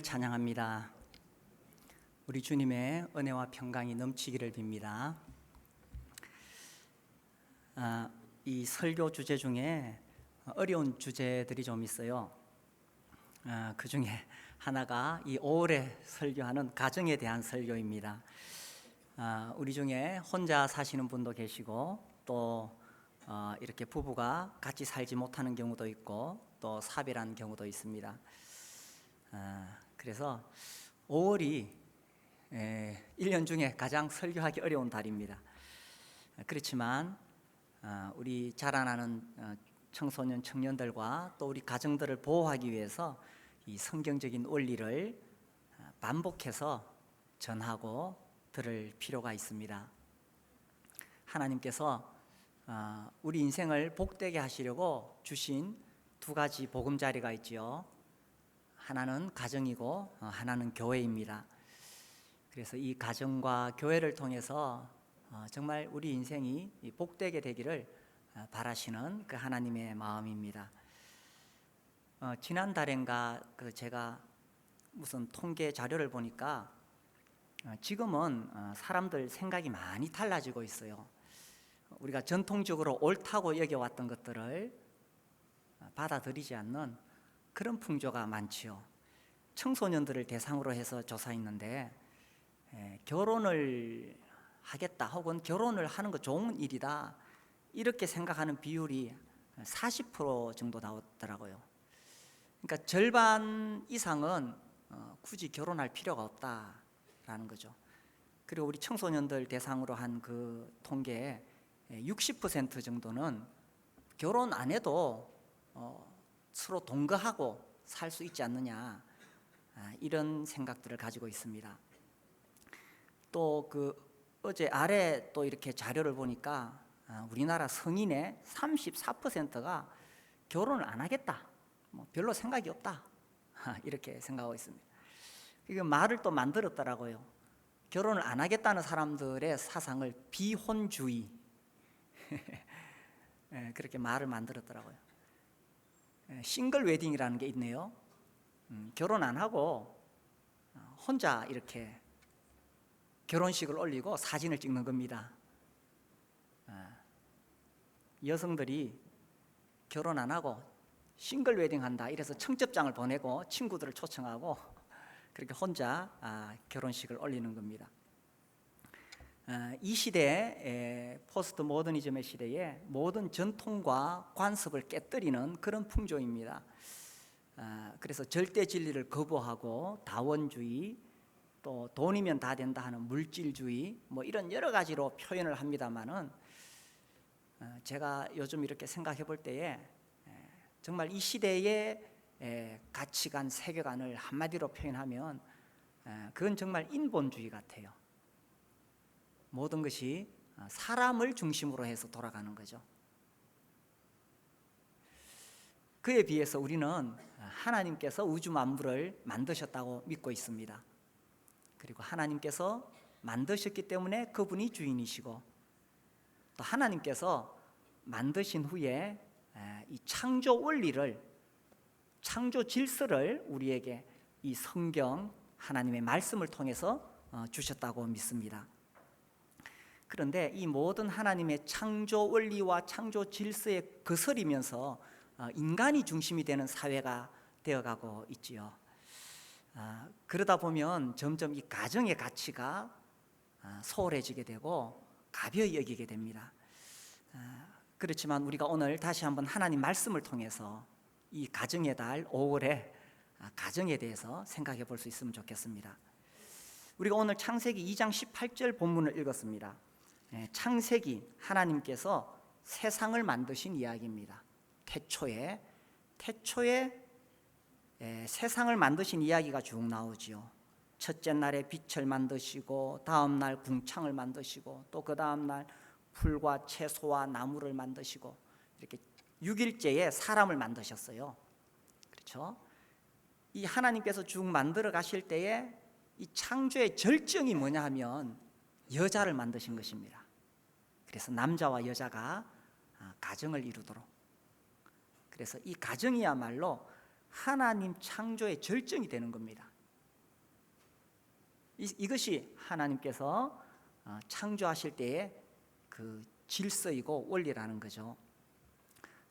찬양합니다. 우리 주님의 은혜와 평강이 넘치기를 빕니다. 이 설교 주제 중에 어려운 주제들이 좀 있어요. 그 중에 하나가 이 5월에 설교하는 가정에 대한 설교입니다. 우리 중에 혼자 사시는 분도 계시고 또 이렇게 부부가 같이 살지 못하는 경우도 있고 또 사별한 경우도 있습니다. 그래서 5월이 1년 중에 가장 설교하기 어려운 달입니다. 그렇지만 우리 자라나는 청소년, 청년들과 또 우리 가정들을 보호하기 위해서 이 성경적인 원리를 반복해서 전하고 들을 필요가 있습니다. 하나님께서 우리 인생을 복되게 하시려고 주신 두 가지 보금자리가 있지요. 하나는 가정이고 하나는 교회입니다. 그래서 이 가정과 교회를 통해서 정말 우리 인생이 복되게 되기를 바라시는 그 하나님의 마음입니다. 지난달인가 제가 무슨 통계 자료를 보니까 지금은 사람들 생각이 많이 달라지고 있어요. 우리가 전통적으로 옳다고 여겨왔던 것들을 받아들이지 않는 그런 풍조가 많지요. 청소년들을 대상으로 해서 조사했는데 결혼을 하겠다 혹은 결혼을 하는 거 좋은 일이다 이렇게 생각하는 비율이 40% 정도 나오더라고요. 그러니까 절반 이상은 굳이 결혼할 필요가 없다라는 거죠. 그리고 우리 청소년들 대상으로 한 그 통계에 60% 정도는 결혼 안 해도 서로 동거하고 살 수 있지 않느냐 이런 생각들을 가지고 있습니다. 또 어제 아래 또 이렇게 자료를 보니까 우리나라 성인의 34%가 결혼을 안 하겠다, 별로 생각이 없다 이렇게 생각하고 있습니다. 이거 말을 또 만들었더라고요. 결혼을 안 하겠다는 사람들의 사상을 비혼주의 그렇게 말을 만들었더라고요. 싱글 웨딩이라는 게 있네요. 결혼 안 하고 혼자 이렇게 결혼식을 올리고 사진을 찍는 겁니다. 여성들이 결혼 안 하고 싱글 웨딩 한다 이래서 청첩장을 보내고 친구들을 초청하고 그렇게 혼자 결혼식을 올리는 겁니다. 이 시대에 포스트 모더니즘의 시대에 모든 전통과 관습을 깨뜨리는 그런 풍조입니다. 그래서 절대 진리를 거부하고 다원주의, 또 돈이면 다 된다 하는 물질주의, 이런 여러 가지로 표현을 합니다만은 제가 요즘 이렇게 생각해 볼 때에 정말 이 시대의 가치관, 세계관을 한마디로 표현하면 그건 정말 인본주의 같아요. 모든 것이 사람을 중심으로 해서 돌아가는 거죠. 그에 비해서 우리는 하나님께서 우주 만물을 만드셨다고 믿고 있습니다. 그리고 하나님께서 만드셨기 때문에 그분이 주인이시고 또 하나님께서 만드신 후에 이 창조 원리를, 창조 질서를 우리에게 이 성경 하나님의 말씀을 통해서 주셨다고 믿습니다. 그런데 이 모든 하나님의 창조 원리와 창조 질서에 거스리면서 인간이 중심이 되는 사회가 되어가고 있지요. 그러다 보면 점점 이 가정의 가치가 소홀해지게 되고 가벼이 여기게 됩니다. 그렇지만 우리가 오늘 다시 한번 하나님 말씀을 통해서 이 가정의 달 5월에 가정에 대해서 생각해 볼 수 있으면 좋겠습니다. 우리가 오늘 창세기 2장 18절 본문을 읽었습니다. 창세기, 하나님께서 세상을 만드신 이야기입니다. 태초에 세상을 만드신 이야기가 쭉 나오지요. 첫째 날에 빛을 만드시고 다음 날 궁창을 만드시고 또 그 다음 날 풀과 채소와 나무를 만드시고 이렇게 6일째에 사람을 만드셨어요. 그렇죠? 이 하나님께서 쭉 만들어 가실 때에 이 창조의 절정이 뭐냐 하면 여자를 만드신 것입니다. 그래서 남자와 여자가 가정을 이루도록, 그래서 이 가정이야말로 하나님 창조의 절정이 되는 겁니다. 이것이 하나님께서 창조하실 때의 그 질서이고 원리라는 거죠.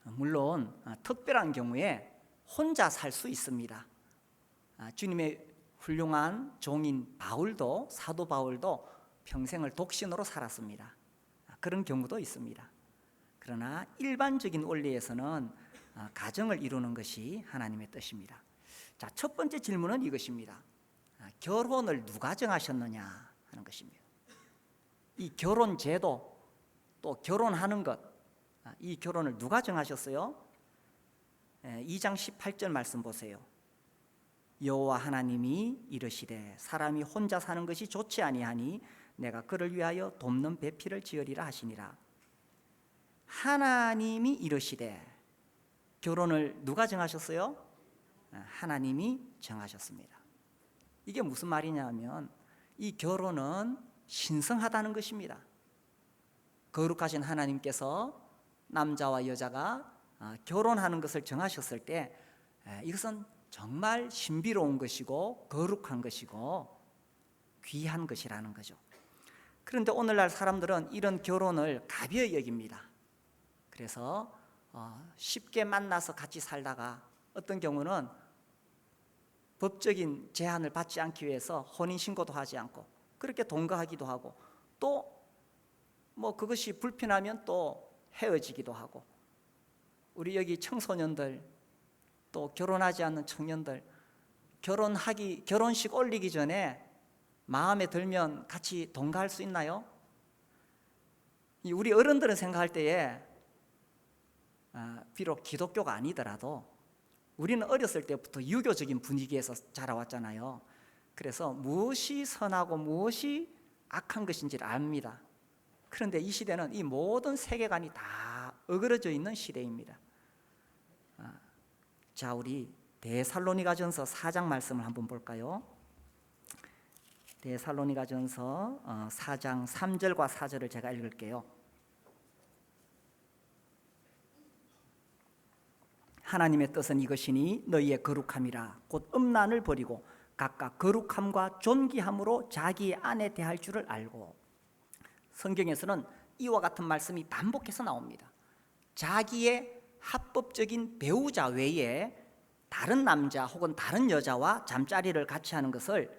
물론 특별한 경우에 혼자 살 수 있습니다. 주님의 훌륭한 종인 바울도, 사도 바울도 평생을 독신으로 살았습니다. 그런 경우도 있습니다. 그러나 일반적인 원리에서는 가정을 이루는 것이 하나님의 뜻입니다. 자, 첫 번째 질문은 이것입니다. 결혼을 누가 정하셨느냐 하는 것입니다. 이 결혼 제도, 또 결혼하는 것, 이 결혼을 누가 정하셨어요? 2장 18절 말씀 보세요. 여호와 하나님이 이르시되 사람이 혼자 사는 것이 좋지 아니하니 내가 그를 위하여 돕는 배필을 지으리라 하시니라. 하나님이 이르시되, 결혼을 누가 정하셨어요? 하나님이 정하셨습니다. 이게 무슨 말이냐면 이 결혼은 신성하다는 것입니다. 거룩하신 하나님께서 남자와 여자가 결혼하는 것을 정하셨을 때 이것은 정말 신비로운 것이고 거룩한 것이고 귀한 것이라는 거죠. 그런데 오늘날 사람들은 이런 결혼을 가벼이 여깁니다. 그래서 쉽게 만나서 같이 살다가 어떤 경우는 법적인 제한을 받지 않기 위해서 혼인신고도 하지 않고 그렇게 동거하기도 하고, 또 뭐 그것이 불편하면 또 헤어지기도 하고, 우리 여기 청소년들, 또 결혼하지 않는 청년들, 결혼식 올리기 전에 마음에 들면 같이 동거할 수 있나요? 우리 어른들은 생각할 때에 비록 기독교가 아니더라도 우리는 어렸을 때부터 유교적인 분위기에서 자라왔잖아요. 그래서 무엇이 선하고 무엇이 악한 것인지를 압니다. 그런데 이 시대는 이 모든 세계관이 다 어그러져 있는 시대입니다. 자, 우리 데살로니가전서 4장 말씀을 한번 볼까요? 데살로니가전서 4장 3절과 4절을 제가 읽을게요. 하나님의 뜻은 이것이니 너희의 거룩함이라 곧 음란을 버리고 각각 거룩함과 존귀함으로 자기의 아내 대할 줄을 알고. 성경에서는 이와 같은 말씀이 반복해서 나옵니다. 자기의 합법적인 배우자 외에 다른 남자 혹은 다른 여자와 잠자리를 같이 하는 것을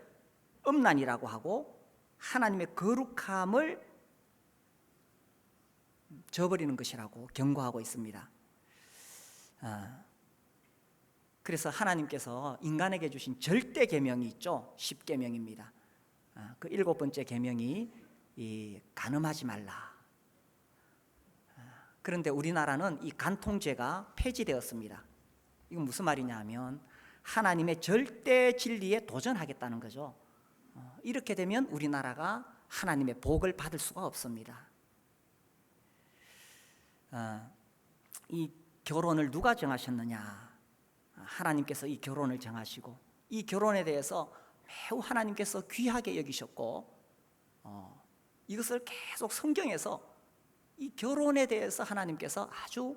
음란이라고 하고 하나님의 거룩함을 저버리는 것이라고 경고하고 있습니다. 그래서 하나님께서 인간에게 주신 절대 계명이 있죠. 10계명입니다. 그 7번째 계명이 간음하지 말라. 그런데 우리나라는 이 간통죄가 폐지되었습니다. 이건 무슨 말이냐 하면 하나님의 절대 진리에 도전하겠다는 거죠. 이렇게 되면 우리나라가 하나님의 복을 받을 수가 없습니다. 이 결혼을 누가 정하셨느냐? 하나님께서 이 결혼을 정하시고 이 결혼에 대해서 매우 하나님께서 귀하게 여기셨고 이것을 계속 성경에서 이 결혼에 대해서 하나님께서 아주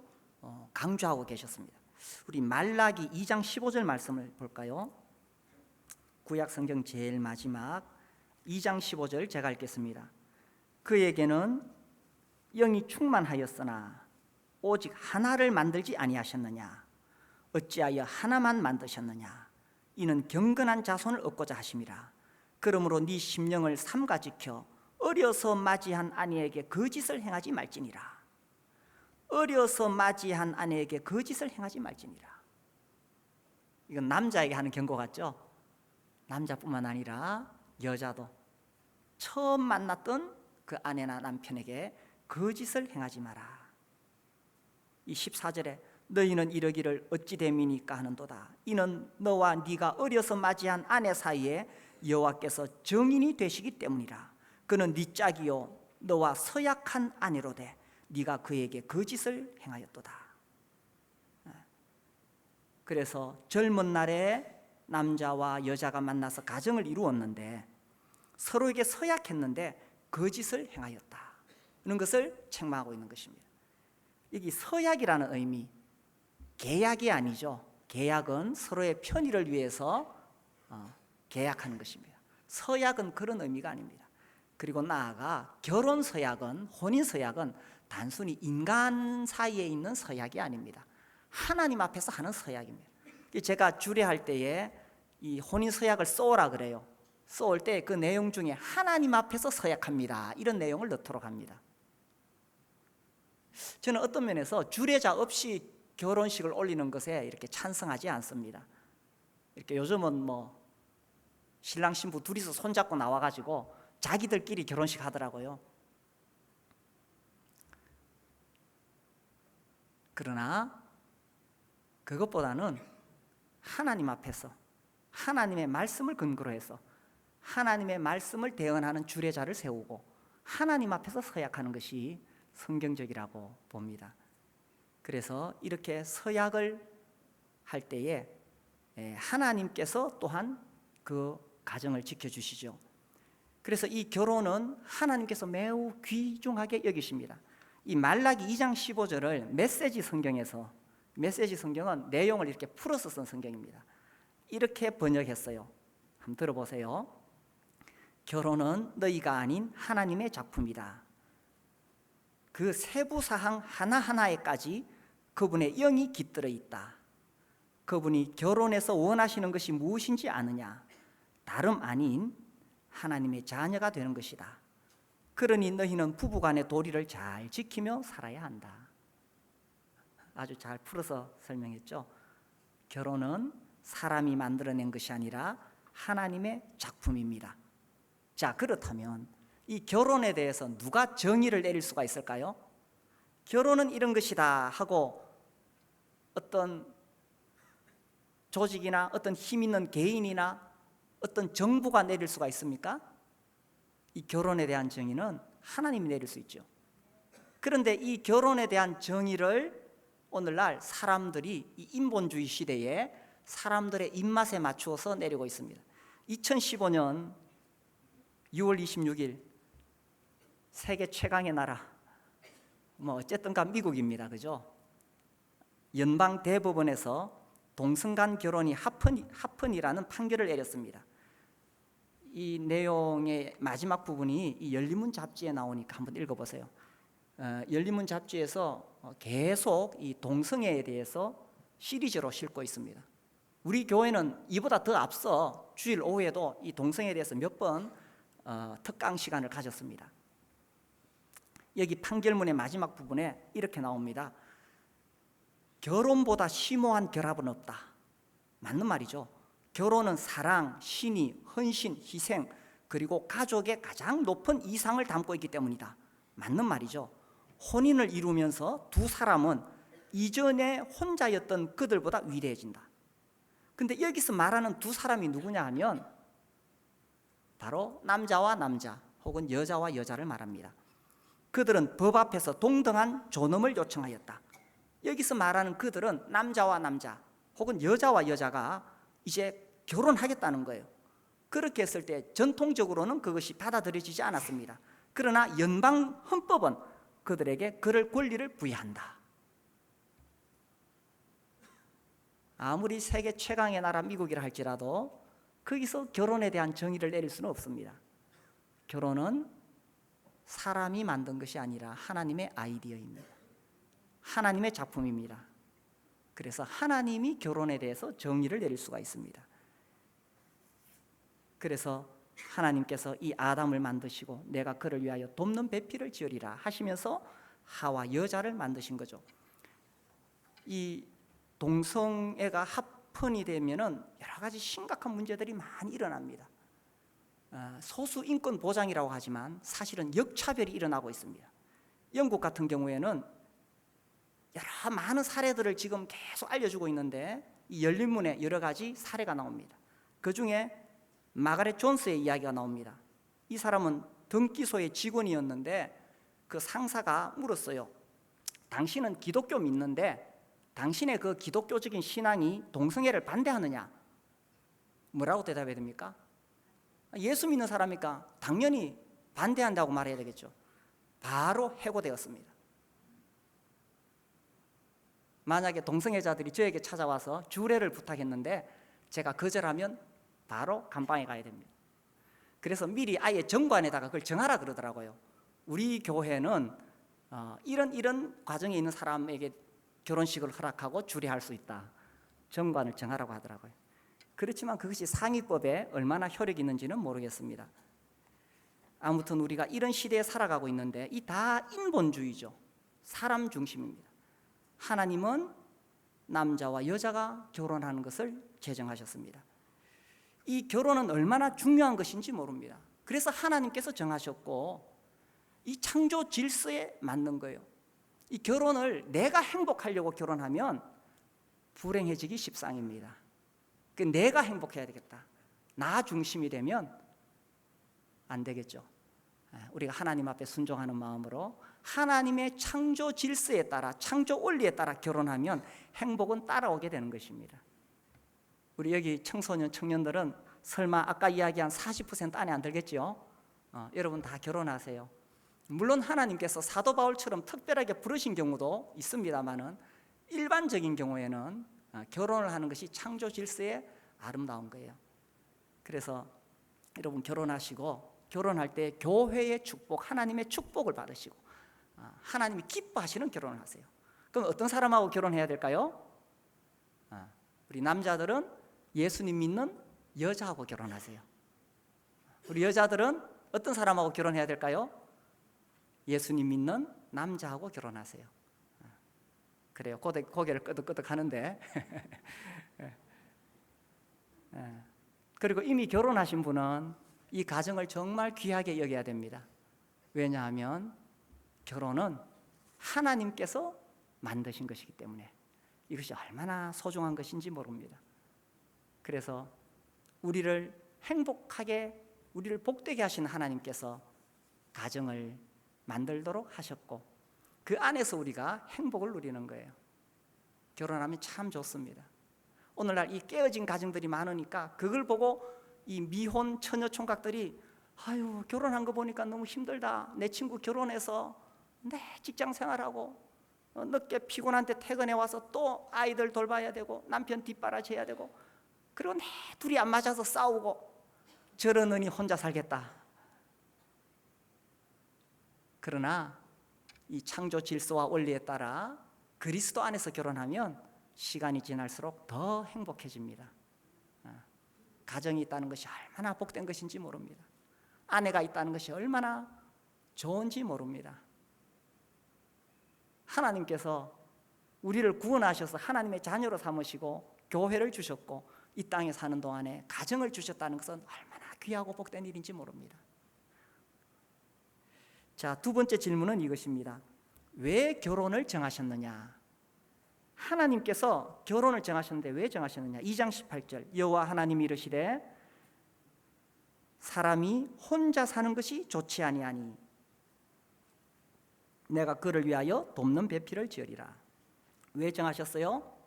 강조하고 계셨습니다. 우리 말라기 2장 15절 말씀을 볼까요? 구약 성경 제일 마지막 2장 15절 제가 읽겠습니다. 그에게는 영이 충만하였으나 오직 하나를 만들지 아니하셨느냐? 어찌하여 하나만 만드셨느냐? 이는 경건한 자손을 얻고자 하심이라. 그러므로 네 심령을 삼가 지켜 어려서 맞이한 아내에게 거짓을 행하지 말지니라. 어려서 맞이한 아내에게 거짓을 행하지 말지니라. 이건 남자에게 하는 경고 같죠? 남자뿐만 아니라 여자도 처음 만났던 그 아내나 남편에게 거짓을 행하지 마라. 이 14절에 너희는 이러기를 어찌 됨이니까 하는도다. 이는 너와 네가 어려서 맞이한 아내 사이에 여호와께서 정인이 되시기 때문이라. 그는 네 짝이요 너와 서약한 아내로되 네가 그에게 거짓을 행하였도다. 그래서 젊은 날에 남자와 여자가 만나서 가정을 이루었는데 서로에게 서약했는데 거짓을 행하였다. 이런 것을 책망하고 있는 것입니다. 여기 서약이라는 의미, 계약이 아니죠. 계약은 서로의 편의를 위해서 계약하는 것입니다. 서약은 그런 의미가 아닙니다. 그리고 나아가 결혼 서약은, 혼인 서약은 단순히 인간 사이에 있는 서약이 아닙니다. 하나님 앞에서 하는 서약입니다. 제가 주례할 때에 이 혼인 서약을 써오라 그래요. 써올 때 그 내용 중에 하나님 앞에서 서약합니다, 이런 내용을 넣도록 합니다. 저는 어떤 면에서 주례자 없이 결혼식을 올리는 것에 이렇게 찬성하지 않습니다. 이렇게 요즘은 뭐 신랑 신부 둘이서 손잡고 나와가지고 자기들끼리 결혼식 하더라고요. 그러나 그것보다는 하나님 앞에서 하나님의 말씀을 근거로 해서 하나님의 말씀을 대언하는 주례자를 세우고 하나님 앞에서 서약하는 것이 성경적이라고 봅니다. 그래서 이렇게 서약을 할 때에 하나님께서 또한 그 가정을 지켜주시죠. 그래서 이 결혼은 하나님께서 매우 귀중하게 여기십니다. 이 말라기 2장 15절을 메시지 성경에서, 메시지 성경은 내용을 이렇게 풀어서 쓴 성경입니다. 이렇게 번역했어요. 한번 들어보세요. 결혼은 너희가 아닌 하나님의 작품이다. 그 세부 사항 하나하나에까지 그분의 영이 깃들어 있다. 그분이 결혼해서 원하시는 것이 무엇인지 아느냐? 다름 아닌 하나님의 자녀가 되는 것이다. 그러니 너희는 부부간의 도리를 잘 지키며 살아야 한다. 아주 잘 풀어서 설명했죠. 결혼은 사람이 만들어낸 것이 아니라 하나님의 작품입니다. 자, 그렇다면 이 결혼에 대해서 누가 정의를 내릴 수가 있을까요? 결혼은 이런 것이다 하고 어떤 조직이나 어떤 힘 있는 개인이나 어떤 정부가 내릴 수가 있습니까? 이 결혼에 대한 정의는 하나님이 내릴 수 있죠. 그런데 이 결혼에 대한 정의를 오늘날 사람들이 이 인본주의 시대에 사람들의 입맛에 맞추어서 내리고 있습니다. 2015년 6월 26일 세계 최강의 나라, 뭐 어쨌든가 미국입니다. 그죠? 연방 대법원에서 동성간 결혼이 합헌이라는 판결을 내렸습니다. 이 내용의 마지막 부분이 이 열린문 잡지에 나오니까 한번 읽어보세요. 열린문 잡지에서 계속 이 동성애에 대해서 시리즈로 싣고 있습니다. 우리 교회는 이보다 더 앞서 주일 오후에도 이 동성애에 대해서 몇 번 특강 시간을 가졌습니다. 여기 판결문의 마지막 부분에 이렇게 나옵니다. 결혼보다 심오한 결합은 없다. 맞는 말이죠. 결혼은 사랑, 신의, 헌신, 희생, 그리고 가족의 가장 높은 이상을 담고 있기 때문이다. 맞는 말이죠. 혼인을 이루면서 두 사람은 이전에 혼자였던 그들보다 위대해진다. 근데 여기서 말하는 두 사람이 누구냐 하면 바로 남자와 남자 혹은 여자와 여자를 말합니다. 그들은 법 앞에서 동등한 존엄을 요청하였다. 여기서 말하는 그들은 남자와 남자 혹은 여자와 여자가 이제 결혼하겠다는 거예요. 그렇게 했을 때 전통적으로는 그것이 받아들여지지 않았습니다. 그러나 연방 헌법은 그들에게 그럴 권리를 부여한다. 아무리 세계 최강의 나라 미국이라 할지라도 거기서 결혼에 대한 정의를 내릴 수는 없습니다. 결혼은 사람이 만든 것이 아니라 하나님의 아이디어입니다. 하나님의 작품입니다. 그래서 하나님이 결혼에 대해서 정의를 내릴 수가 있습니다. 그래서 하나님께서 이 아담을 만드시고 내가 그를 위하여 돕는 배필을 지으리라 하시면서 하와 여자를 만드신 거죠. 이 동성애가 합헌이 되면은 여러 가지 심각한 문제들이 많이 일어납니다. 소수 인권 보장이라고 하지만 사실은 역차별이 일어나고 있습니다. 영국 같은 경우에는 여러 많은 사례들을 지금 계속 알려주고 있는데 이 열린문에 여러 가지 사례가 나옵니다. 그 중에 마가렛 존스의 이야기가 나옵니다. 이 사람은 등기소의 직원이었는데 그 상사가 물었어요. 당신은 기독교 믿는데 당신의 그 기독교적인 신앙이 동성애를 반대하느냐? 뭐라고 대답해야 됩니까? 예수 믿는 사람이니까 당연히 반대한다고 말해야 되겠죠. 바로 해고되었습니다. 만약에 동성애자들이 저에게 찾아와서 주례를 부탁했는데 제가 거절하면 바로 감방에 가야 됩니다. 그래서 미리 아예 정관에다가 그걸 정하라 그러더라고요. 우리 교회는 이런 과정에 있는 사람에게 결혼식을 허락하고 주례할 수 있다. 정관을 정하라고 하더라고요. 그렇지만 그것이 상위법에 얼마나 효력이 있는지는 모르겠습니다. 아무튼 우리가 이런 시대에 살아가고 있는데 이 다 인본주의죠. 사람 중심입니다. 하나님은 남자와 여자가 결혼하는 것을 제정하셨습니다. 이 결혼은 얼마나 중요한 것인지 모릅니다. 그래서 하나님께서 정하셨고 이 창조 질서에 맞는 거예요. 이 결혼을 내가 행복하려고 결혼하면 불행해지기 십상입니다. 내가 행복해야 되겠다. 나 중심이 되면 안 되겠죠. 우리가 하나님 앞에 순종하는 마음으로 하나님의 창조 질서에 따라, 창조 원리에 따라 결혼하면 행복은 따라오게 되는 것입니다. 우리 여기 청소년, 청년들은 설마 아까 이야기한 40% 안에 안 들겠죠? 여러분 다 결혼하세요. 물론 하나님께서 사도 바울처럼 특별하게 부르신 경우도 있습니다만은 일반적인 경우에는 결혼을 하는 것이 창조 질서의 아름다운 거예요. 그래서 여러분 결혼하시고 결혼할 때 교회의 축복, 하나님의 축복을 받으시고 하나님이 기뻐하시는 결혼을 하세요. 그럼 어떤 사람하고 결혼해야 될까요? 우리 남자들은 예수님 믿는 여자하고 결혼하세요. 우리 여자들은 어떤 사람하고 결혼해야 될까요? 예수님 믿는 남자하고 결혼하세요. 그래요. 고개를 끄덕끄덕 하는데 그리고 이미 결혼하신 분은 이 가정을 정말 귀하게 여겨야 됩니다. 왜냐하면 결혼은 하나님께서 만드신 것이기 때문에 이것이 얼마나 소중한 것인지 모릅니다. 그래서 우리를 행복하게, 우리를 복되게 하신 하나님께서 가정을 만들도록 하셨고 그 안에서 우리가 행복을 누리는 거예요. 결혼하면 참 좋습니다. 오늘날 이 깨어진 가정들이 많으니까 그걸 보고 이 미혼 처녀 총각들이 아유 결혼한 거 보니까 너무 힘들다. 내 친구 결혼해서 내 직장 생활하고 늦게 피곤한데 퇴근해 와서 또 아이들 돌봐야 되고 남편 뒷바라지해야 되고 그리고 내 둘이 안 맞아서 싸우고 저러느니 혼자 살겠다. 그러나 이 창조 질서와 원리에 따라 그리스도 안에서 결혼하면 시간이 지날수록 더 행복해집니다. 가정이 있다는 것이 얼마나 복된 것인지 모릅니다. 아내가 있다는 것이 얼마나 좋은지 모릅니다. 하나님께서 우리를 구원하셔서 하나님의 자녀로 삼으시고 교회를 주셨고 이 땅에 사는 동안에 가정을 주셨다는 것은 얼마나 귀하고 복된 일인지 모릅니다. 자, 두 번째 질문은 이것입니다. 왜 결혼을 정하셨느냐? 하나님께서 결혼을 정하셨는데 왜 정하셨느냐? 2장 18절 여호와 하나님이 이르시되 사람이 혼자 사는 것이 좋지 아니하니 내가 그를 위하여 돕는 배필을 지으리라. 왜 정하셨어요?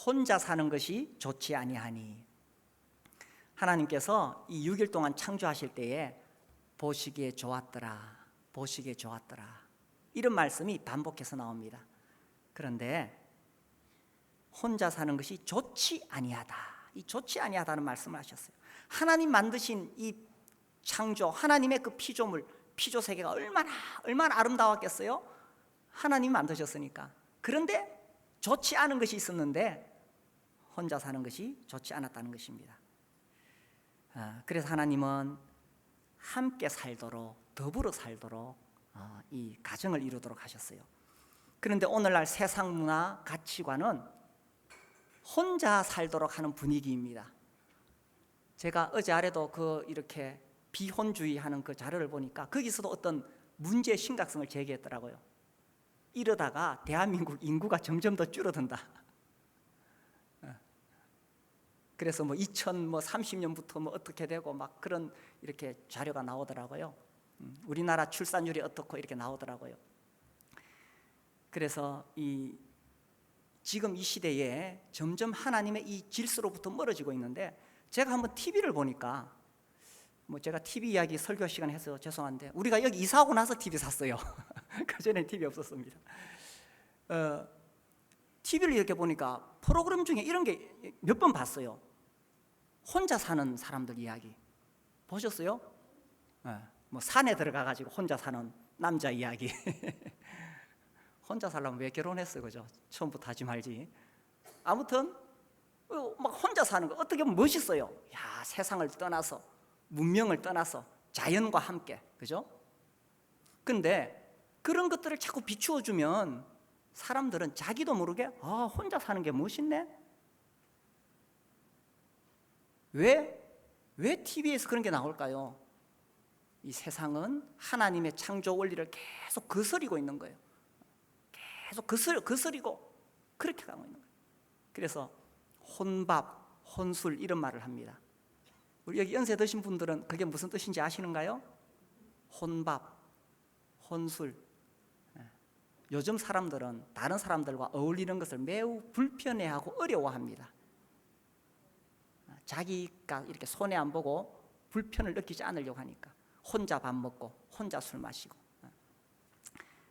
혼자 사는 것이 좋지 아니하니 하나님께서 이 6일 동안 창조하실 때에 보시기에 좋았더라, 보시기에 좋았더라 이런 말씀이 반복해서 나옵니다. 그런데 혼자 사는 것이 좋지 아니하다, 이 좋지 아니하다는 말씀을 하셨어요. 하나님 만드신 이 창조, 하나님의 그 피조물, 피조 세계가 얼마나 아름다웠겠어요? 하나님 만드셨으니까. 그런데 좋지 않은 것이 있었는데 혼자 사는 것이 좋지 않았다는 것입니다. 그래서 하나님은 함께 살도록, 더불어 살도록 이 가정을 이루도록 하셨어요. 그런데 오늘날 세상 문화 가치관은 혼자 살도록 하는 분위기입니다. 제가 어제 아래도 이렇게 비혼주의하는 그 자료를 보니까 거기서도 어떤 문제의 심각성을 제기했더라고요. 이러다가 대한민국 인구가 점점 더 줄어든다. 그래서 2030년부터 어떻게 되고 막 그런 이렇게 자료가 나오더라고요. 우리나라 출산율이 어떻고 이렇게 나오더라고요. 그래서 지금 이 시대에 점점 하나님의 이 질서로부터 멀어지고 있는데 제가 한번 TV를 보니까 제가 TV 이야기 설교 시간에 해서 죄송한데 우리가 여기 이사하고 나서 TV 샀어요. 그전에 TV 없었습니다. TV를 이렇게 보니까 프로그램 중에 이런 게 몇 번 봤어요. 혼자 사는 사람들 이야기. 보셨어요? 뭐 산에 들어가가지고 혼자 사는 남자 이야기. 혼자 살려면 왜 결혼했어요, 그죠? 처음부터 하지 말지. 아무튼 막 혼자 사는 거 어떻게 보면 멋있어요. 야, 세상을 떠나서, 문명을 떠나서 자연과 함께, 그죠? 근데 그런 것들을 자꾸 비추어 주면 사람들은 자기도 모르게 혼자 사는 게 멋있네. 왜 TV에서 그런 게 나올까요? 이 세상은 하나님의 창조 원리를 계속 거스리고 있는 거예요. 계속 거스리고 그렇게 가고 있는 거예요. 그래서 혼밥, 혼술 이런 말을 합니다. 우리 여기 연세 드신 분들은 그게 무슨 뜻인지 아시는가요? 혼밥, 혼술. 요즘 사람들은 다른 사람들과 어울리는 것을 매우 불편해하고 어려워합니다. 자기가 이렇게 손해 안 보고 불편을 느끼지 않으려고 하니까 혼자 밥 먹고 혼자 술 마시고.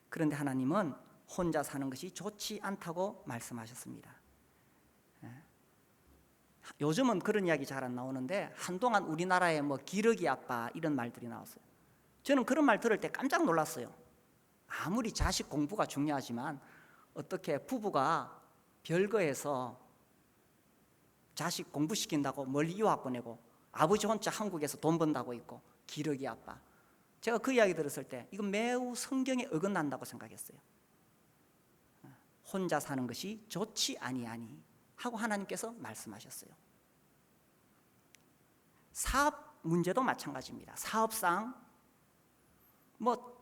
그런데 하나님은 혼자 사는 것이 좋지 않다고 말씀하셨습니다. 요즘은 그런 이야기 잘 안 나오는데 한동안 우리나라에 뭐 기러기 아빠 이런 말들이 나왔어요. 저는 그런 말 들을 때 깜짝 놀랐어요. 아무리 자식 공부가 중요하지만 어떻게 부부가 별거에서 자식 공부시킨다고 멀리 유학 보내고 아버지 혼자 한국에서 돈 번다고 있고 기러기 아빠. 제가 그 이야기 들었을 때 이건 매우 성경에 어긋난다고 생각했어요. 혼자 사는 것이 좋지 아니하니 하고 하나님께서 말씀하셨어요. 사업 문제도 마찬가지입니다. 사업상 뭐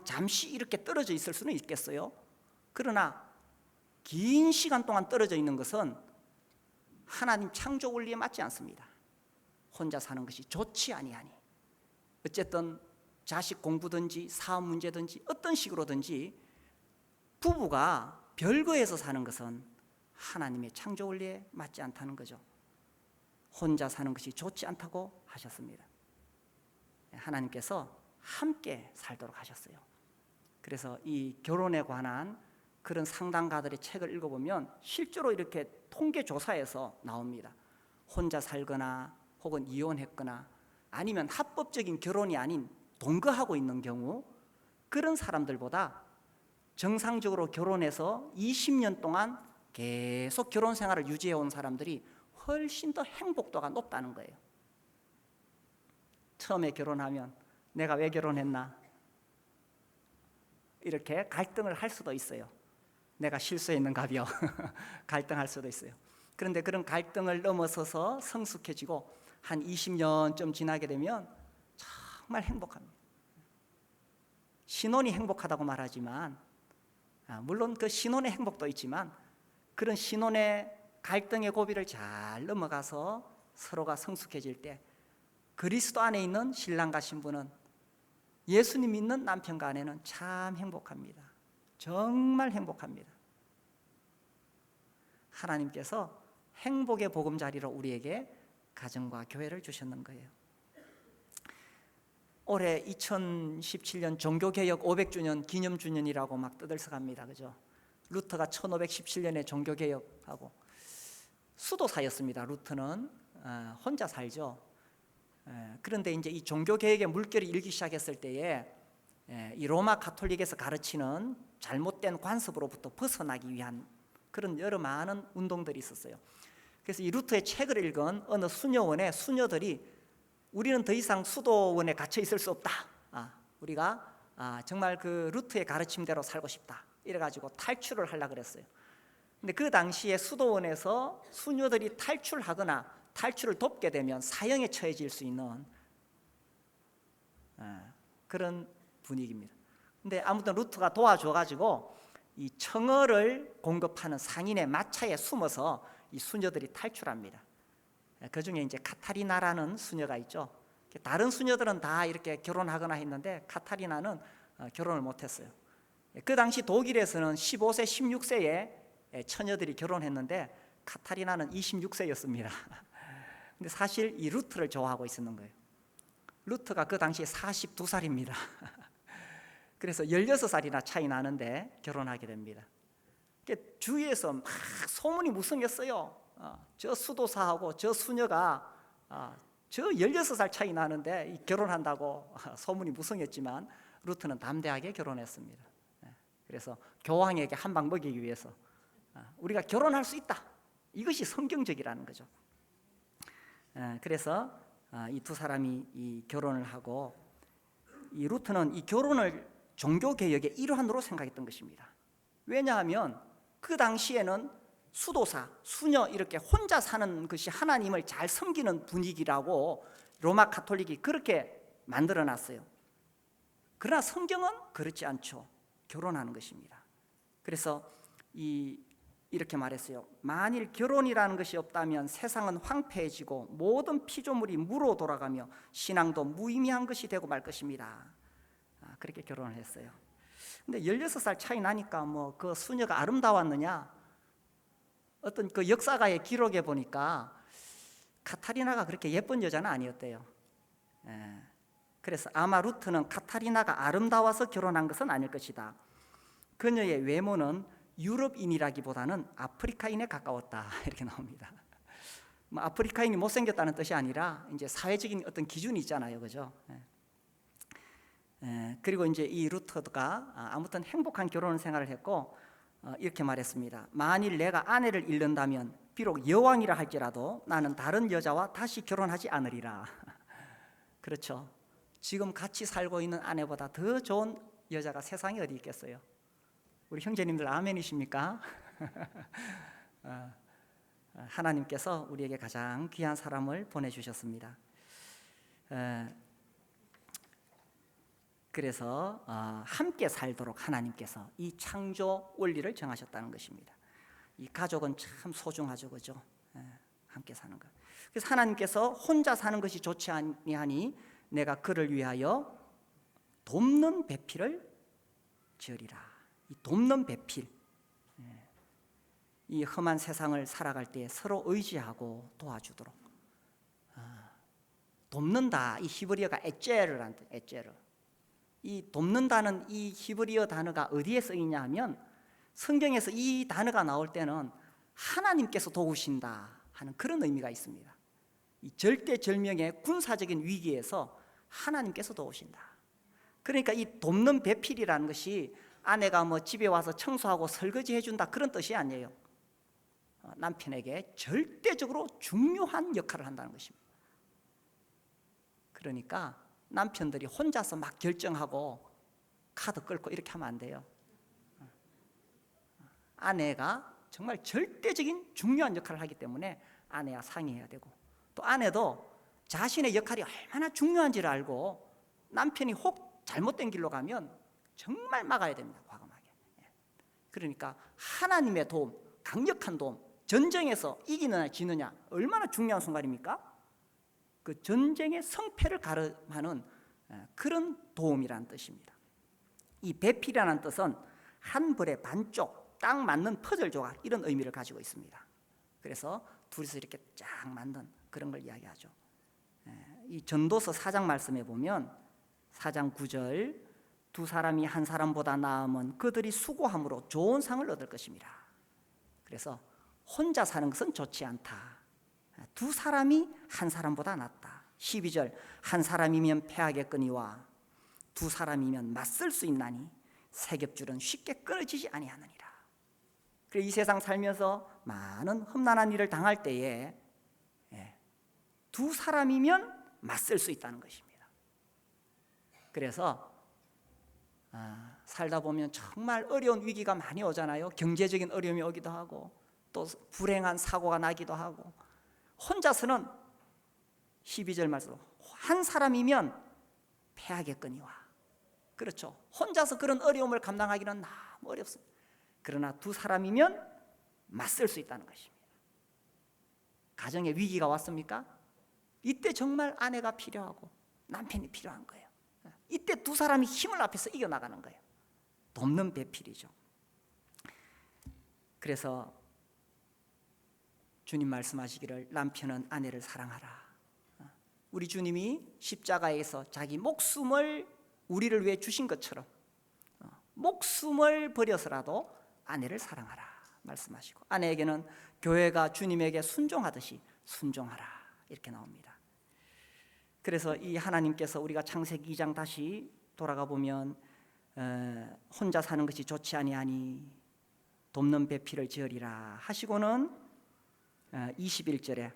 잠시 이렇게 떨어져 있을 수는 있겠어요. 그러나 긴 시간 동안 떨어져 있는 것은 하나님 창조 원리에 맞지 않습니다. 혼자 사는 것이 좋지 아니하니. 어쨌든 자식 공부든지 사업 문제든지 어떤 식으로든지 부부가 별거에서 사는 것은 하나님의 창조 원리에 맞지 않다는 거죠. 혼자 사는 것이 좋지 않다고 하셨습니다. 하나님께서 함께 살도록 하셨어요. 그래서 이 결혼에 관한 그런 상담가들의 책을 읽어보면 실제로 이렇게 통계조사에서 나옵니다. 혼자 살거나 혹은 이혼했거나 아니면 합법적인 결혼이 아닌 동거하고 있는 경우 그런 사람들보다 정상적으로 결혼해서 20년 동안 계속 결혼 생활을 유지해온 사람들이 훨씬 더 행복도가 높다는 거예요. 처음에 결혼하면 내가 왜 결혼했나 이렇게 갈등을 할 수도 있어요. 내가 실수했는가벼 갈등할 수도 있어요. 그런데 그런 갈등을 넘어서서 성숙해지고 한 20년쯤 지나게 되면 정말 행복합니다. 신혼이 행복하다고 말하지만 물론 그 신혼의 행복도 있지만 그런 신혼의 갈등의 고비를 잘 넘어가서 서로가 성숙해질 때 그리스도 안에 있는 신랑과 신부는 예수님 믿는 남편과 아내는 참 행복합니다. 정말 행복합니다. 하나님께서 행복의 보금자리로 우리에게 가정과 교회를 주셨는 거예요. 올해 2017년 종교개혁 500주년 기념주년이라고 막 떠들썩합니다. 그죠? 루터가 1517년에 종교개혁하고 수도사였습니다. 루터는 혼자 살죠. 그런데 이제 이 종교개혁의 물결이 일기 시작했을 때에 이 로마 가톨릭에서 가르치는 잘못된 관습으로부터 벗어나기 위한 그런 여러 많은 운동들이 있었어요. 그래서 이 루터의 책을 읽은 어느 수녀원의 수녀들이 우리는 더 이상 수도원에 갇혀 있을 수 없다. 우리가 정말 그 루터의 가르침대로 살고 싶다. 이래가지고 탈출을 하려고 그랬어요. 근데 그 당시에 수도원에서 수녀들이 탈출하거나 탈출을 돕게 되면 사형에 처해질 수 있는 그런 분위기입니다. 근데 아무튼 루터가 도와줘가지고 이 청어를 공급하는 상인의 마차에 숨어서 이 수녀들이 탈출합니다. 그 중에 이제 카타리나라는 수녀가 있죠. 다른 수녀들은 다 이렇게 결혼하거나 했는데 카타리나는 결혼을 못했어요. 그 당시 독일에서는 15세, 16세에 처녀들이 결혼했는데 카타리나는 26세였습니다. 근데 사실 이 루터를 좋아하고 있었는 거예요. 루터가 그 당시에 42살입니다. 그래서 16살이나 차이 나는데 결혼하게 됩니다. 주위에서 막 소문이 무성했어요. 저 수도사하고 저 수녀가 저 16살 차이 나는데 결혼한다고 소문이 무성했지만 루트는 담대하게 결혼했습니다. 그래서 교황에게 한 방 먹이기 위해서 우리가 결혼할 수 있다, 이것이 성경적이라는 거죠. 그래서 이 두 사람이 이 결혼을 하고, 이 루트는 이 결혼을 종교개혁의 일환으로 생각했던 것입니다. 왜냐하면 그 당시에는 수도사, 수녀 이렇게 혼자 사는 것이 하나님을 잘 섬기는 분위기라고 로마 가톨릭이 그렇게 만들어놨어요. 그러나 성경은 그렇지 않죠. 결혼하는 것입니다. 그래서 이렇게 말했어요. 만일 결혼이라는 것이 없다면 세상은 황폐해지고 모든 피조물이 무로 돌아가며 신앙도 무의미한 것이 되고 말 것입니다. 그렇게 결혼을 했어요. 근데 16살 차이 나니까 뭐 그 수녀가 아름다웠느냐? 어떤 그 역사가의 기록에 보니까 카타리나가 그렇게 예쁜 여자는 아니었대요. 그래서 아마 루트는 카타리나가 아름다워서 결혼한 것은 아닐 것이다. 그녀의 외모는 유럽인이라기보다는 아프리카인에 가까웠다, 이렇게 나옵니다. 뭐 아프리카인이 못생겼다는 뜻이 아니라 이제 사회적인 어떤 기준이 있잖아요, 그죠? 그리고 이제 이 루터가 아무튼 행복한 결혼 생활을 했고, 이렇게 말했습니다. 만일 내가 아내를 잃는다면 비록 여왕이라 할지라도 나는 다른 여자와 다시 결혼하지 않으리라. 그렇죠. 지금 같이 살고 있는 아내보다 더 좋은 여자가 세상에 어디 있겠어요? 우리 형제님들 아멘이십니까? 하나님께서 우리에게 가장 귀한 사람을 보내주셨습니다. 그래서 함께 살도록 하나님께서 이 창조 원리를 정하셨다는 것입니다. 이 가족은 참 소중하죠, 그죠? 함께 사는 것. 그래서 하나님께서 혼자 사는 것이 좋지 아니하니 내가 그를 위하여 돕는 배필을 지으리라. 이 돕는 배필, 이 험한 세상을 살아갈 때 서로 의지하고 도와주도록 돕는다. 이 히브리어가 에제르라는 뜻, 에제르. 이 돕는다는 이 히브리어 단어가 어디에 쓰이냐 하면 성경에서 이 단어가 나올 때는 하나님께서 도우신다 하는 그런 의미가 있습니다. 이 절대절명의 군사적인 위기에서 하나님께서 도우신다. 그러니까 이 돕는 배필이라는 것이 아내가 뭐 집에 와서 청소하고 설거지 해준다 그런 뜻이 아니에요. 남편에게 절대적으로 중요한 역할을 한다는 것입니다. 그러니까 남편들이 혼자서 막 결정하고 카드 끌고 이렇게 하면 안 돼요. 아내가 정말 절대적인 중요한 역할을 하기 때문에 아내와 상의해야 되고, 또 아내도 자신의 역할이 얼마나 중요한지를 알고 남편이 혹 잘못된 길로 가면 정말 막아야 됩니다. 과감하게. 그러니까 하나님의 도움, 강력한 도움, 전쟁에서 이기느냐 지느냐 얼마나 중요한 순간입니까? 그 전쟁의 성패를 가름하는 그런 도움이라는 뜻입니다. 이 배필이라는 뜻은 한 벌의 반쪽 딱 맞는 퍼즐 조각, 이런 의미를 가지고 있습니다. 그래서 둘이서 이렇게 쫙 만든 그런 걸 이야기하죠. 이 전도서 4장 말씀에 보면 4장 9절, 두 사람이 한 사람보다 나으면 그들이 수고함으로 좋은 상을 얻을 것입니다. 그래서 혼자 사는 것은 좋지 않다. 두 사람이 한 사람보다 낫다. 12절, 한 사람이면 패하겠거니와 두 사람이면 맞설 수 있나니 세 겹줄은 쉽게 끊어지지 아니하느니라. 그래서 이 세상 살면서 많은 험난한 일을 당할 때에 두 사람이면 맞설 수 있다는 것입니다. 그래서 살다 보면 정말 어려운 위기가 많이 오잖아요. 경제적인 어려움이 오기도 하고 또 불행한 사고가 나기도 하고, 혼자서는 12절 말씀, 한 사람이면 패하겠거니와. 그렇죠. 혼자서 그런 어려움을 감당하기는 너무 어렵습니다. 그러나 두 사람이면 맞설 수 있다는 것입니다. 가정에 위기가 왔습니까? 이때 정말 아내가 필요하고 남편이 필요한 거예요. 이때 두 사람이 힘을 합해서 이겨나가는 거예요. 돕는 배필이죠. 그래서 주님 말씀하시기를 남편은 아내를 사랑하라. 우리 주님이 십자가에서 자기 목숨을 우리를 위해 주신 것처럼 목숨을 버려서라도 아내를 사랑하라 말씀하시고, 아내에게는 교회가 주님에게 순종하듯이 순종하라 이렇게 나옵니다. 그래서 이 하나님께서 우리가 창세기 2장 다시 돌아가 보면 혼자 사는 것이 좋지 아니하니 돕는 배필을 지으리라 하시고는 21절에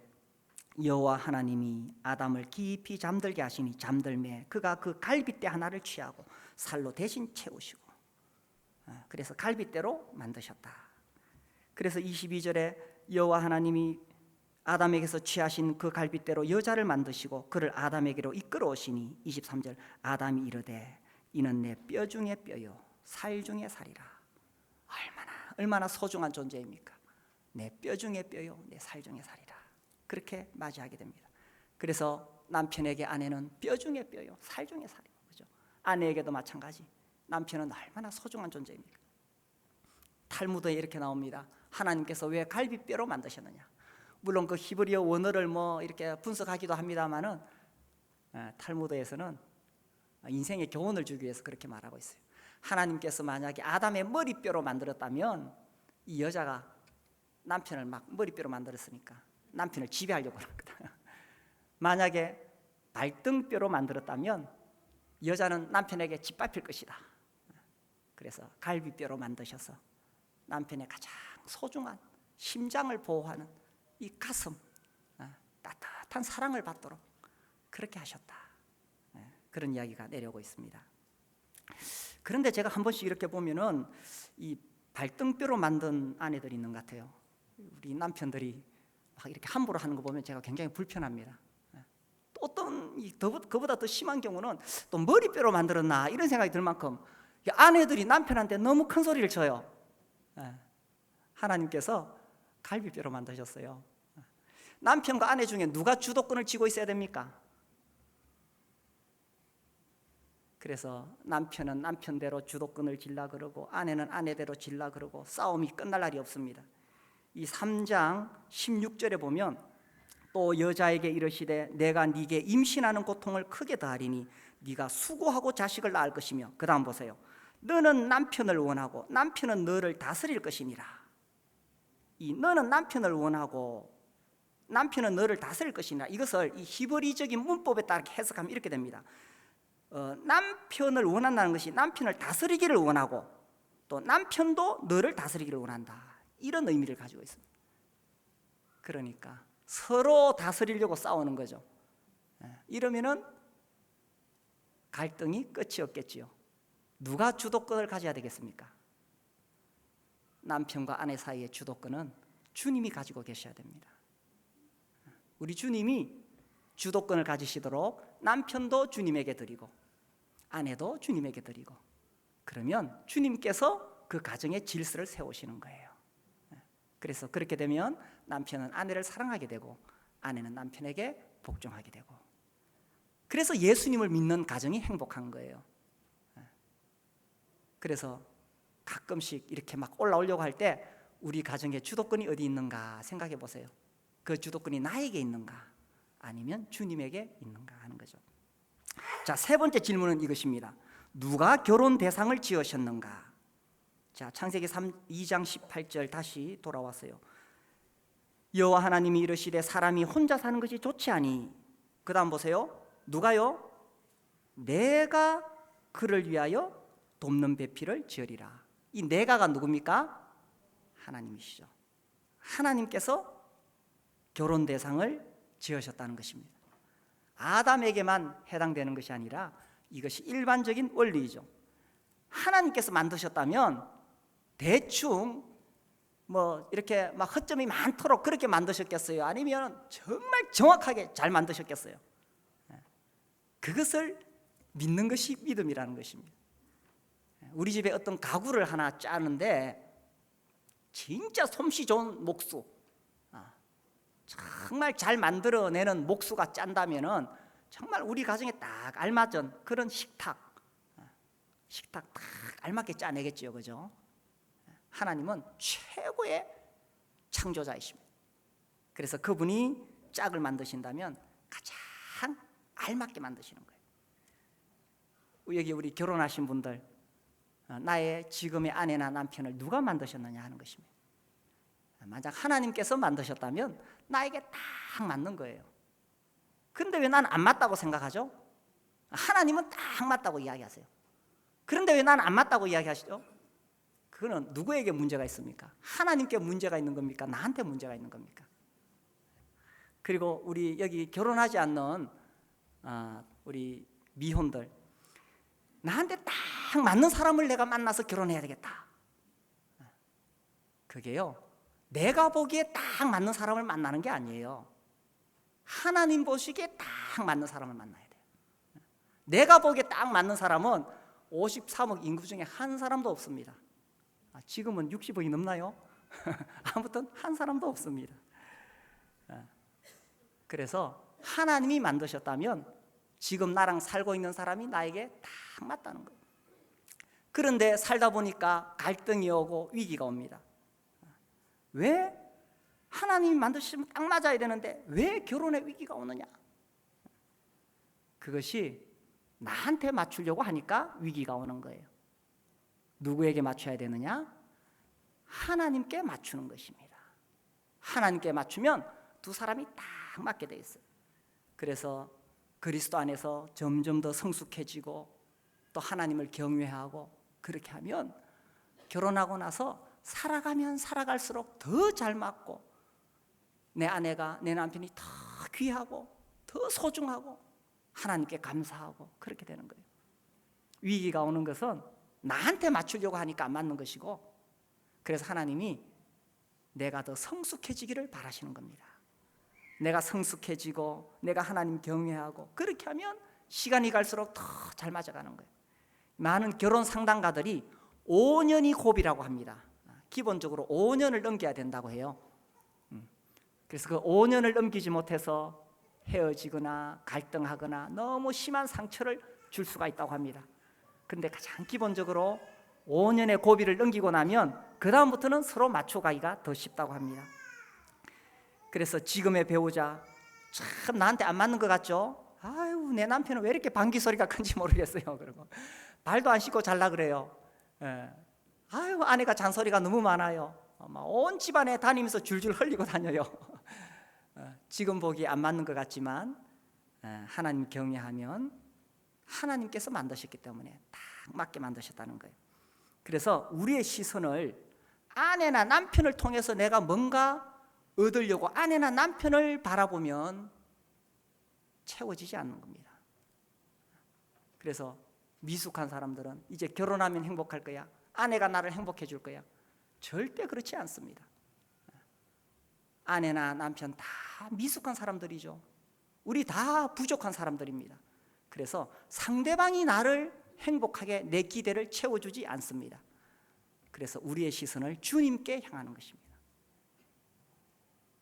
여호와 하나님이 아담을 깊이 잠들게 하시니 잠들매 그가 그 갈빗대 하나를 취하고 살로 대신 채우시고, 그래서 갈빗대로 만드셨다. 그래서 22절에 여호와 하나님이 아담에게서 취하신 그 갈빗대로 여자를 만드시고 그를 아담에게로 이끌어 오시니 23절 아담이 이르되 이는 내 뼈 중에 뼈요 살 중에 살이라. 얼마나 소중한 존재입니까? 내 뼈 중에 뼈요 내 살 중에 살이라. 그렇게 맞이하게 됩니다. 그래서 남편에게 아내는 뼈 중에 뼈요 살 중에 살이요. 그죠? 아내에게도 마찬가지. 남편은 얼마나 소중한 존재입니까? 탈무드에 이렇게 나옵니다. 하나님께서 왜 갈빗뼈로 만드셨느냐? 물론 그 히브리어 원어를 뭐 이렇게 분석하기도 합니다만은 탈무드에서는 인생의 교훈을 주기 위해서 그렇게 말하고 있어요. 하나님께서 만약에 아담의 머리뼈로 만들었다면 이 여자가 남편을 막 머리뼈로 만들었으니까 남편을 지배하려고 그러거든. 만약에 발등뼈로 만들었다면 여자는 남편에게 짓밟힐 것이다. 그래서 갈비뼈로 만드셔서 남편의 가장 소중한 심장을 보호하는 이 가슴, 따뜻한 사랑을 받도록 그렇게 하셨다. 그런 이야기가 내려오고 있습니다. 그런데 제가 한 번씩 이렇게 보면은 이 발등뼈로 만든 아내들이 있는 것 같아요. 우리 남편들이 막 이렇게 함부로 하는 거 보면 제가 굉장히 불편합니다. 또 어떤 그보다 더 심한 경우는 또 머리뼈로 만들었나 이런 생각이 들 만큼 아내들이 남편한테 너무 큰 소리를 쳐요. 하나님께서 갈비뼈로 만드셨어요. 남편과 아내 중에 누가 주도권을 쥐고 있어야 됩니까? 그래서 남편은 남편대로 주도권을 쥐려 그러고 아내는 아내대로 쥐려 그러고 싸움이 끝날 날이 없습니다. 이 3장 16절에 보면 또 여자에게 이르시되 내가 네게 임신하는 고통을 크게 더하리니 네가 수고하고 자식을 낳을 것이며, 그 다음 보세요. 너는 남편을 원하고 남편은 너를 다스릴 것이니라. 이 너는 남편을 원하고 남편은 너를 다스릴 것이니라, 이것을 이 히브리적인 문법에 따라 해석하면 이렇게 됩니다. 남편을 원한다는 것이 남편을 다스리기를 원하고 또 남편도 너를 다스리기를 원한다, 이런 의미를 가지고 있습니다. 그러니까 서로 다스리려고 싸우는 거죠. 이러면은 갈등이 끝이 없겠지요. 누가 주도권을 가져야 되겠습니까? 남편과 아내 사이의 주도권은 주님이 가지고 계셔야 됩니다. 우리 주님이 주도권을 가지시도록 남편도 주님에게 드리고 아내도 주님에게 드리고, 그러면 주님께서 그 가정의 질서를 세우시는 거예요. 그래서 그렇게 되면 남편은 아내를 사랑하게 되고 아내는 남편에게 복종하게 되고, 그래서 예수님을 믿는 가정이 행복한 거예요. 그래서 가끔씩 이렇게 막 올라오려고 할 때 우리 가정의 주도권이 어디 있는가 생각해 보세요. 그 주도권이 나에게 있는가 아니면 주님에게 있는가 하는 거죠. 자, 세 번째 질문은 이것입니다. 누가 결혼 대상을 지으셨는가? 자, 창세기 2장 18절 다시 돌아왔어요. 여호와 하나님이 이르시되 사람이 혼자 사는 것이 좋지 아니. 그 다음 보세요. 누가요? 내가 그를 위하여 돕는 배필을 지으리라. 이 내가가 누굽니까? 하나님이시죠. 하나님께서 결혼 대상을 지으셨다는 것입니다. 아담에게만 해당되는 것이 아니라 이것이 일반적인 원리이죠. 하나님께서 만드셨다면 대충 뭐 이렇게 막 허점이 많도록 그렇게 만드셨겠어요? 아니면 정말 정확하게 잘 만드셨겠어요? 그것을 믿는 것이 믿음이라는 것입니다. 우리 집에 어떤 가구를 하나 짜는데 진짜 솜씨 좋은 목수, 정말 잘 만들어내는 목수가 짠다면은 정말 우리 가정에 딱 알맞은 그런 식탁 딱 알맞게 짜내겠죠, 그죠? 하나님은 최고의 창조자이십니다. 그래서 그분이 짝을 만드신다면 가장 알맞게 만드시는 거예요. 여기 우리 결혼하신 분들, 나의 지금의 아내나 남편을 누가 만드셨느냐 하는 것입니다. 만약 하나님께서 만드셨다면 나에게 딱 맞는 거예요. 그런데 왜 나는 안 맞다고 생각하죠? 하나님은 딱 맞다고 이야기하세요. 그런데 왜 나는 안 맞다고 이야기하시죠? 그거는 누구에게 문제가 있습니까? 하나님께 문제가 있는 겁니까? 나한테 문제가 있는 겁니까? 그리고 우리 여기 결혼하지 않는 우리 미혼들, 나한테 딱 맞는 사람을 내가 만나서 결혼해야 되겠다. 그게요, 내가 보기에 딱 맞는 사람을 만나는 게 아니에요. 하나님 보시기에 딱 맞는 사람을 만나야 돼요. 내가 보기에 딱 맞는 사람은 53억 인구 중에 한 사람도 없습니다. 지금은 60억이 넘나요? 아무튼 한 사람도 없습니다. 그래서 하나님이 만드셨다면 지금 나랑 살고 있는 사람이 나에게 딱 맞다는 거예요. 그런데 살다 보니까 갈등이 오고 위기가 옵니다. 왜? 하나님이 만드시면 딱 맞아야 되는데 왜 결혼에 위기가 오느냐? 그것이 나한테 맞추려고 하니까 위기가 오는 거예요. 누구에게 맞춰야 되느냐? 하나님께 맞추는 것입니다. 하나님께 맞추면 두 사람이 딱 맞게 돼 있어요. 그래서 그리스도 안에서 점점 더 성숙해지고 또 하나님을 경외하고 그렇게 하면 결혼하고 나서 살아가면 살아갈수록 더 잘 맞고 내 아내가, 내 남편이 더 귀하고 더 소중하고 하나님께 감사하고 그렇게 되는 거예요. 위기가 오는 것은 나한테 맞추려고 하니까 안 맞는 것이고, 그래서 하나님이 내가 더 성숙해지기를 바라시는 겁니다. 내가 성숙해지고 내가 하나님 경외하고 그렇게 하면 시간이 갈수록 더 잘 맞아가는 거예요. 많은 결혼 상담가들이 5년이 고비라고 합니다. 기본적으로 5년을 넘겨야 된다고 해요. 그래서 그 5년을 넘기지 못해서 헤어지거나 갈등하거나 너무 심한 상처를 줄 수가 있다고 합니다. 그런데 가장 기본적으로 5년의 고비를 넘기고 나면 그 다음부터는 서로 맞춰가기가 더 쉽다고 합니다. 그래서 지금의 배우자 참 나한테 안 맞는 것 같죠? 아유, 내 남편은 왜 이렇게 방귀 소리가 큰지 모르겠어요. 그리고 발도 안 씻고 잘라 그래요. 아유, 아내가 잔소리가 너무 많아요. 온 집안에 다니면서 줄줄 흘리고 다녀요. 지금 보기 안 맞는 것 같지만 하나님 경외하면 하나님께서 만드셨기 때문에 딱 맞게 만드셨다는 거예요. 그래서 우리의 시선을 아내나 남편을 통해서 내가 뭔가 얻으려고 아내나 남편을 바라보면 채워지지 않는 겁니다. 그래서 미숙한 사람들은 이제 결혼하면 행복할 거야, 아내가 나를 행복해 줄 거야, 절대 그렇지 않습니다. 아내나 남편 다 미숙한 사람들이죠. 우리 다 부족한 사람들입니다. 그래서 상대방이 나를 행복하게 내 기대를 채워주지 않습니다. 그래서 우리의 시선을 주님께 향하는 것입니다.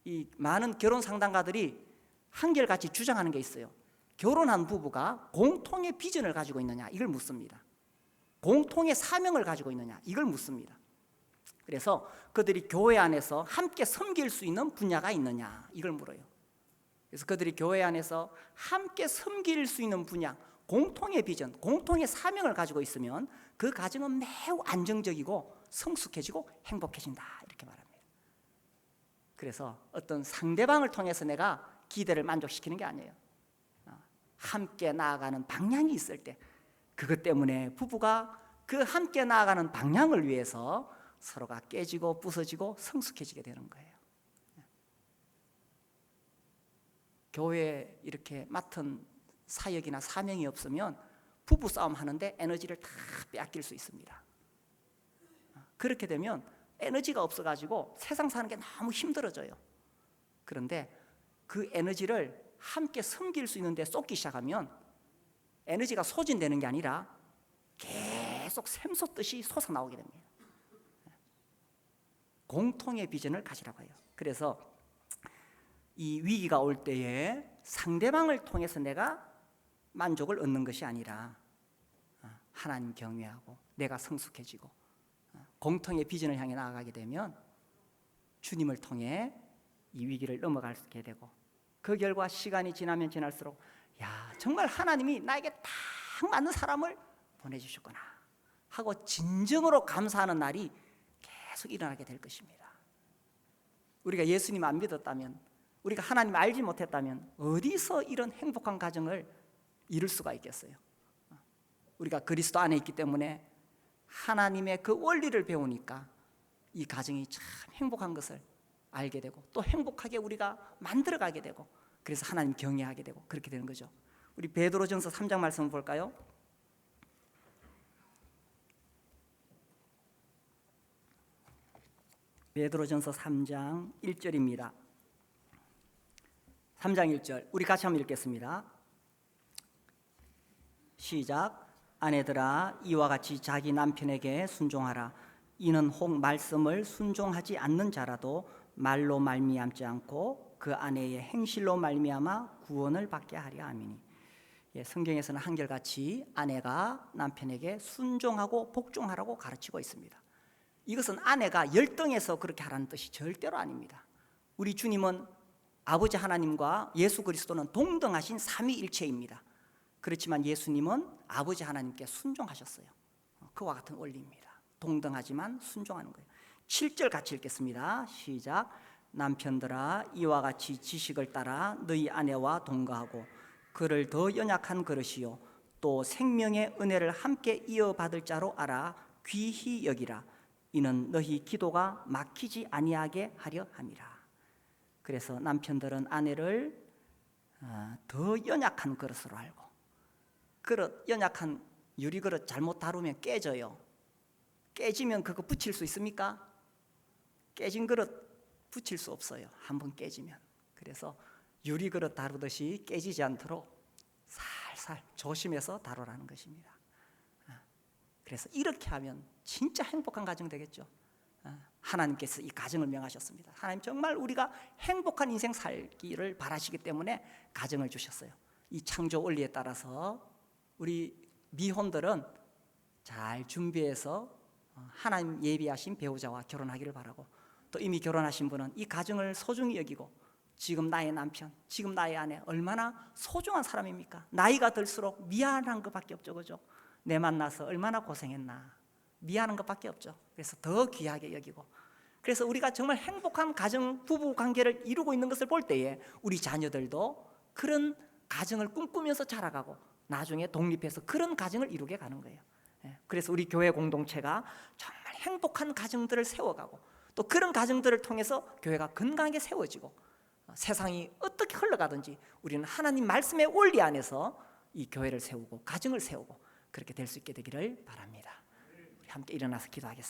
이 많은 결혼 상담가들이 한결같이 주장하는 게 있어요. 결혼한 부부가 공통의 비전을 가지고 있느냐 이걸 묻습니다. 공통의 사명을 가지고 있느냐 이걸 묻습니다. 그래서 그들이 교회 안에서 함께 섬길 수 있는 분야가 있느냐 이걸 물어요. 그래서 그들이 교회 안에서 함께 섬길 수 있는 분야, 공통의 비전, 공통의 사명을 가지고 있으면 그 가정은 매우 안정적이고 성숙해지고 행복해진다 이렇게 말합니다. 그래서 어떤 상대방을 통해서 내가 기대를 만족시키는 게 아니에요. 함께 나아가는 방향이 있을 때 그것 때문에 부부가 그 함께 나아가는 방향을 위해서 서로가 깨지고 부서지고 성숙해지게 되는 거예요. 교회에 이렇게 맡은 사역이나 사명이 없으면 부부싸움 하는데 에너지를 다 빼앗길 수 있습니다. 그렇게 되면 에너지가 없어가지고 세상 사는 게 너무 힘들어져요. 그런데 그 에너지를 함께 섬길 수 있는 데 쏟기 시작하면 에너지가 소진되는 게 아니라 계속 샘솟듯이 솟아나오게 됩니다. 공통의 비전을 가지라고 해요. 그래서 이 위기가 올 때에 상대방을 통해서 내가 만족을 얻는 것이 아니라 하나님 경외하고 내가 성숙해지고 공통의 비전을 향해 나아가게 되면 주님을 통해 이 위기를 넘어가게 되고, 그 결과 시간이 지나면 지날수록 야, 정말 하나님이 나에게 딱 맞는 사람을 보내주셨구나 하고 진정으로 감사하는 날이 계속 일어나게 될 것입니다. 우리가 예수님 안 믿었다면, 우리가 하나님을 알지 못했다면 어디서 이런 행복한 가정을 이룰 수가 있겠어요? 우리가 그리스도 안에 있기 때문에 하나님의 그 원리를 배우니까 이 가정이 참 행복한 것을 알게 되고 또 행복하게 우리가 만들어가게 되고 그래서 하나님 경외하게 되고 그렇게 되는 거죠. 우리 베드로전서 3장 말씀 볼까요? 베드로전서 3장 1절입니다. 3장 1절 우리 같이 한번 읽겠습니다. 시작. 아내들아 이와 같이 자기 남편에게 순종하라. 이는 혹 말씀을 순종하지 않는 자라도 말로 말미암지 않고 그 아내의 행실로 말미암아 구원을 받게 하려 함이니. 성경에서는 한결같이 아내가 남편에게 순종하고 복종하라고 가르치고 있습니다. 이것은 아내가 열등해서 그렇게 하라는 뜻이 절대로 아닙니다. 우리 주님은 아버지 하나님과 예수 그리스도는 동등하신 삼위일체입니다. 그렇지만 예수님은 아버지 하나님께 순종하셨어요. 그와 같은 원리입니다. 동등하지만 순종하는 거예요. 7절 같이 읽겠습니다. 시작. 남편들아 이와 같이 지식을 따라 너희 아내와 동거하고 그를 더 연약한 그릇이요 또 생명의 은혜를 함께 이어받을 자로 알아 귀히 여기라. 이는 너희 기도가 막히지 아니하게 하려 함이라. 그래서 남편들은 아내를 더 연약한 그릇으로 알고, 그릇 연약한 유리그릇 잘못 다루면 깨져요. 깨지면 그거 붙일 수 있습니까? 깨진 그릇 붙일 수 없어요. 한번 깨지면. 그래서 유리그릇 다루듯이 깨지지 않도록 살살 조심해서 다루라는 것입니다. 그래서 이렇게 하면 진짜 행복한 가정 되겠죠. 하나님께서 이 가정을 명하셨습니다. 하나님 정말 우리가 행복한 인생 살기를 바라시기 때문에 가정을 주셨어요. 이 창조 원리에 따라서 우리 미혼들은 잘 준비해서 하나님 예비하신 배우자와 결혼하기를 바라고, 또 이미 결혼하신 분은 이 가정을 소중히 여기고 지금 나의 남편, 지금 나의 아내 얼마나 소중한 사람입니까? 나이가 들수록 미안한 것밖에 없죠. 그죠? 내 만나서 얼마나 고생했나, 미안한 것밖에 없죠. 그래서 더 귀하게 여기고, 그래서 우리가 정말 행복한 가정, 부부 관계를 이루고 있는 것을 볼 때에 우리 자녀들도 그런 가정을 꿈꾸면서 자라가고 나중에 독립해서 그런 가정을 이루게 가는 거예요. 그래서 우리 교회 공동체가 정말 행복한 가정들을 세워가고 또 그런 가정들을 통해서 교회가 건강하게 세워지고 세상이 어떻게 흘러가든지 우리는 하나님 말씀의 원리 안에서 이 교회를 세우고 가정을 세우고 그렇게 될 수 있게 되기를 바랍니다. 우리 함께 일어나서 기도하겠습니다.